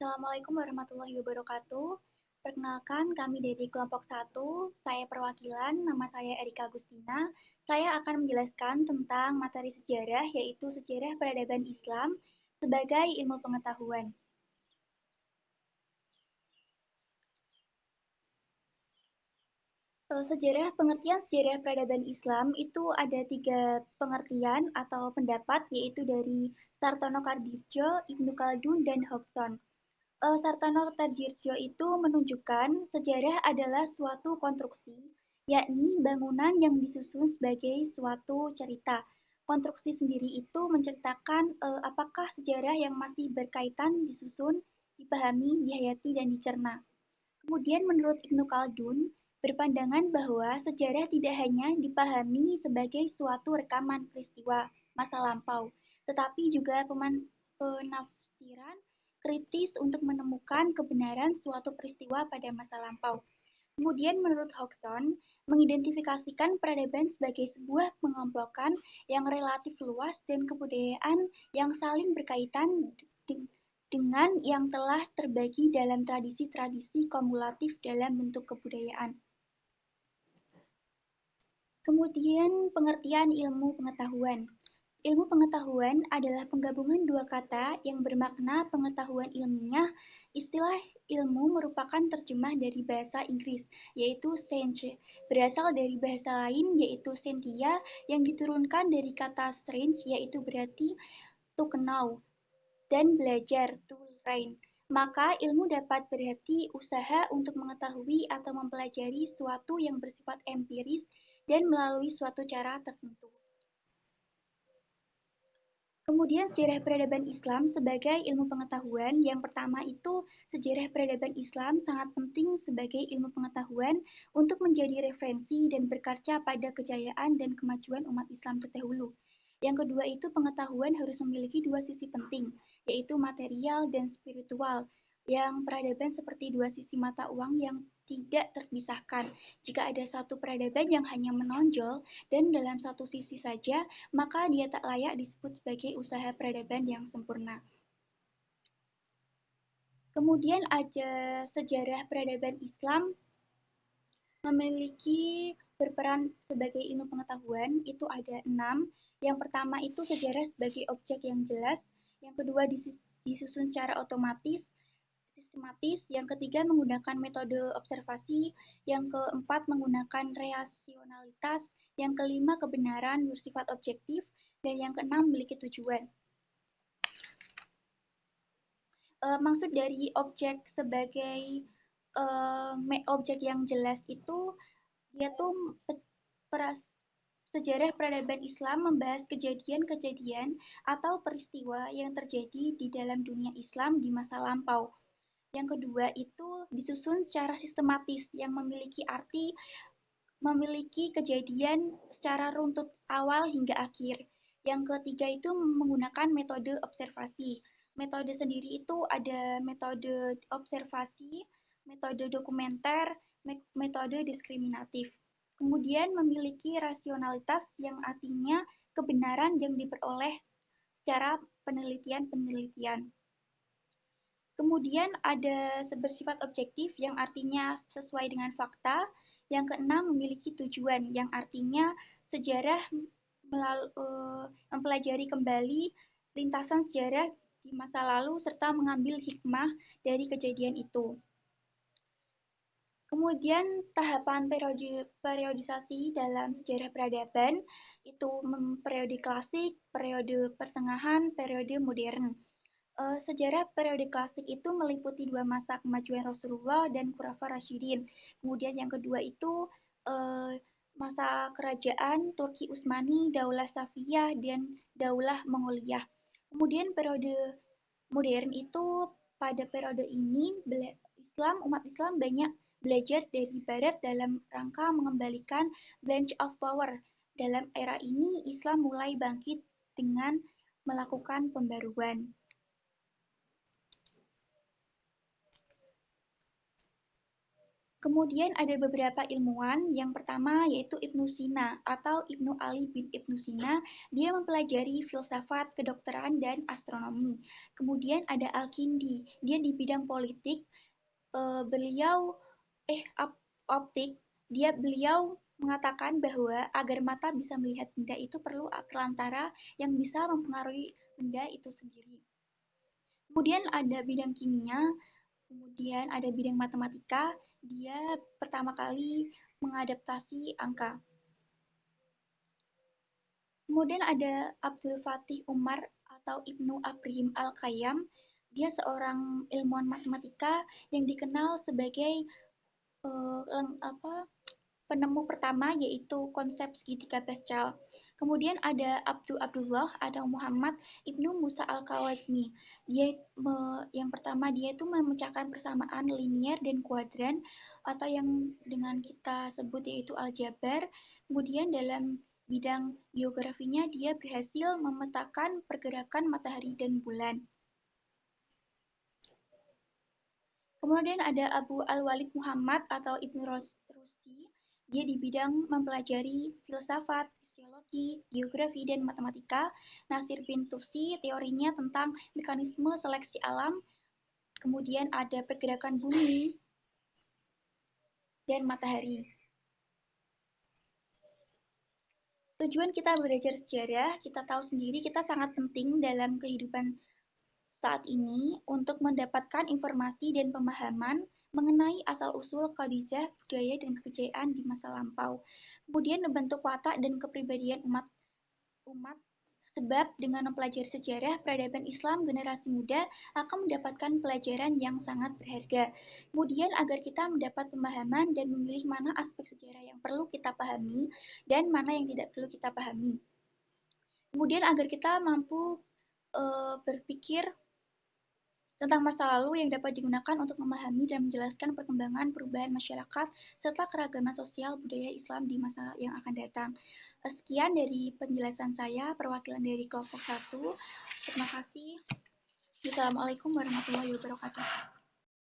Assalamualaikum warahmatullahi wabarakatuh. Perkenalkan, kami dari kelompok 1. Saya perwakilan, nama saya Erika Agustina. Saya akan menjelaskan tentang materi sejarah, yaitu sejarah peradaban Islam sebagai ilmu pengetahuan. Pengertian sejarah peradaban Islam itu ada 3 pengertian atau pendapat, yaitu dari Sartono Karditjo, Ibnu Khaldun, dan Hobson. Sartono Tadjirjo itu menunjukkan sejarah adalah suatu konstruksi, yakni bangunan yang disusun sebagai suatu cerita. Konstruksi sendiri itu menceritakan apakah sejarah yang masih berkaitan disusun, dipahami, dihayati, dan dicerna. Kemudian menurut Ibnu Khaldun, berpandangan bahwa sejarah tidak hanya dipahami sebagai suatu rekaman peristiwa masa lampau, tetapi juga penafsiran kritis untuk menemukan kebenaran suatu peristiwa pada masa lampau. Kemudian menurut Hodgson, mengidentifikasikan peradaban sebagai sebuah pengelompokan yang relatif luas dan kebudayaan yang saling berkaitan dengan yang telah terbagi dalam tradisi-tradisi kumulatif dalam bentuk kebudayaan. Kemudian pengertian ilmu pengetahuan. Ilmu pengetahuan adalah penggabungan dua kata yang bermakna pengetahuan ilmiah. Istilah ilmu merupakan terjemah dari bahasa Inggris, yaitu science, berasal dari bahasa lain yaitu scientia yang diturunkan dari kata strange yaitu berarti to know dan belajar to learn. Maka ilmu dapat berarti usaha untuk mengetahui atau mempelajari suatu yang bersifat empiris dan melalui suatu cara tertentu. Kemudian sejarah peradaban Islam sebagai ilmu pengetahuan. Yang pertama itu sejarah peradaban Islam sangat penting sebagai ilmu pengetahuan untuk menjadi referensi dan berkaca pada kejayaan dan kemajuan umat Islam terdahulu. Yang kedua itu pengetahuan harus memiliki dua sisi penting, yaitu material dan spiritual. Yang peradaban seperti dua sisi mata uang yang tidak terpisahkan. Jika ada satu peradaban yang hanya menonjol dan dalam satu sisi saja, maka dia tak layak disebut sebagai usaha peradaban yang sempurna. Kemudian ada sejarah peradaban Islam memiliki berperan sebagai ilmu pengetahuan, itu ada 6. Yang pertama itu sejarah sebagai objek yang jelas, yang kedua disusun secara otomatis, sistematis, yang ketiga menggunakan metode observasi, yang keempat menggunakan rasionalitas, yang kelima kebenaran bersifat objektif, dan yang keenam memiliki tujuan. Maksud dari objek sebagai objek yang jelas itu dia tuh sejarah peradaban Islam membahas kejadian-kejadian atau peristiwa yang terjadi di dalam dunia Islam di masa lampau. Yang kedua itu disusun secara sistematis yang memiliki arti memiliki kejadian secara runtut awal hingga akhir. Yang ketiga itu menggunakan metode observasi. Metode sendiri itu ada metode observasi, metode dokumenter, metode diskriminatif. Kemudian memiliki rasionalitas yang artinya kebenaran yang diperoleh secara penelitian-penelitian. Kemudian ada bersifat objektif yang artinya sesuai dengan fakta. Yang keenam memiliki tujuan yang artinya sejarah mempelajari kembali lintasan sejarah di masa lalu serta mengambil hikmah dari kejadian itu. Kemudian tahapan periodisasi dalam sejarah peradaban itu periode klasik, periode pertengahan, periode modern. Sejarah periode klasik itu meliputi 2 masa kemajuan Rasulullah dan Khulafaur Rasyidin. Kemudian yang kedua itu masa kerajaan Turki Utsmani, Daulah Safiyah, dan Daulah Mongoliah. Kemudian periode modern itu pada periode ini umat Islam banyak belajar dari Barat dalam rangka mengembalikan balance of power. Dalam era ini Islam mulai bangkit dengan melakukan pembaruan. Kemudian ada beberapa ilmuwan, yang pertama yaitu Ibnu Sina atau Ibnu Ali bin Ibnu Sina, dia mempelajari filsafat, kedokteran, dan astronomi. Kemudian ada Al-Kindi, dia di bidang politik, beliau optik, beliau mengatakan bahwa agar mata bisa melihat benda itu perlu perantara yang bisa mempengaruhi benda itu sendiri. Kemudian ada bidang kimia, kemudian ada bidang matematika, dia pertama kali mengadaptasi angka. Kemudian ada Abdul Fatih Umar atau Ibnu Abrahim Al-Khayyam, dia seorang ilmuwan matematika yang dikenal sebagai penemu pertama yaitu konsep segitiga Pascal. Kemudian ada Abdullah atau Muhammad Ibnu Musa Al-Khwarizmi. Dia yang pertama dia itu memecahkan persamaan linier dan kuadran atau yang dengan kita sebut yaitu aljabar. Kemudian dalam bidang geografinya dia berhasil memetakan pergerakan matahari dan bulan. Kemudian ada Abu Al-Walid Muhammad atau Ibnu Rusdi. Dia di bidang mempelajari filsafat, fisiologi, geografi, dan matematika. Nasir bin Tusi teorinya tentang mekanisme seleksi alam. Kemudian ada pergerakan bumi dan matahari. Tujuan kita belajar sejarah, kita tahu sendiri kita sangat penting dalam kehidupan saat ini untuk mendapatkan informasi dan pemahaman mengenai asal-usul kadizah, budaya, dan kejayaan di masa lampau. Kemudian membentuk watak dan kepribadian umat sebab dengan mempelajari sejarah peradaban Islam generasi muda akan mendapatkan pelajaran yang sangat berharga. Kemudian agar kita mendapat pemahaman dan memilih mana aspek sejarah yang perlu kita pahami dan mana yang tidak perlu kita pahami. Kemudian agar kita mampu berpikir tentang masa lalu yang dapat digunakan untuk memahami dan menjelaskan perkembangan perubahan masyarakat serta keragaman sosial budaya Islam di masa yang akan datang. Sekian dari penjelasan saya, perwakilan dari kelompok 1. Terima kasih. Assalamualaikum warahmatullahi wabarakatuh.